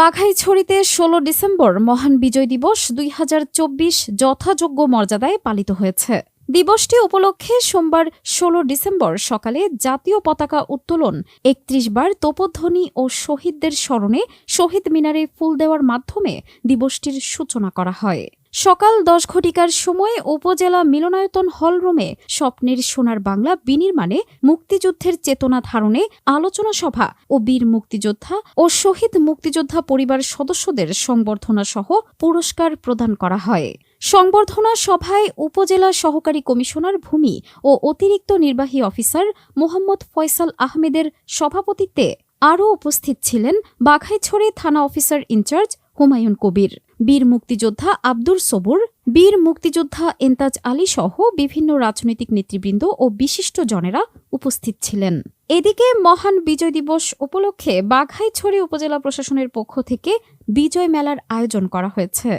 বাঘাইছড়িতে ১৬ December মহান বিজয় দিবস ২০২৪ যথাযোগ্য মর্যাদায় পালিত হয়েছে। দিবসটি উপলক্ষে সোমবার ১৬ ডিসেম্বর সকালে জাতীয় পতাকা উত্তোলন, ৩১ বার তোপধ্বনি ও শহীদদের স্মরণে শহীদ মিনারে ফুল দেওয়ার মাধ্যমে দিবসটির সূচনা করা হয়। সকাল ১০ ঘটিকার সময় উপজেলা মিলনায়তন হলরুমে স্বপ্নের সোনার বাংলা বিনির্মাণে মুক্তিযুদ্ধের চেতনা ধারণে আলোচনা সভা ও বীর মুক্তিযোদ্ধা ও শহীদ মুক্তিযোদ্ধা পরিবার সদস্যদের সংবর্ধনা সহ পুরস্কার প্রদান করা হয়। সংবর্ধনা সভায় উপজেলা সহকারী কমিশনার ভূমি ও অতিরিক্ত নির্বাহী অফিসার মোহাম্মদ ফয়সাল আহমেদের সভাপতিত্বে আরও উপস্থিত ছিলেন বাঘাইছড়ি থানা অফিসার ইনচার্জ হুমায়ুন কবির, বীর মুক্তিযোদ্ধা আব্দুর সবুর, বীর মুক্তিযোদ্ধা এন্তাজ আলী সহ বিভিন্ন রাজনৈতিক নেতৃবৃন্দ ও বিশিষ্ট জনেরা উপস্থিত ছিলেন। এদিকে মহান বিজয় দিবস উপলক্ষে বাঘাইছড়ি উপজেলা প্রশাসনের পক্ষ থেকে বিজয় মেলার আয়োজন করা হয়েছে।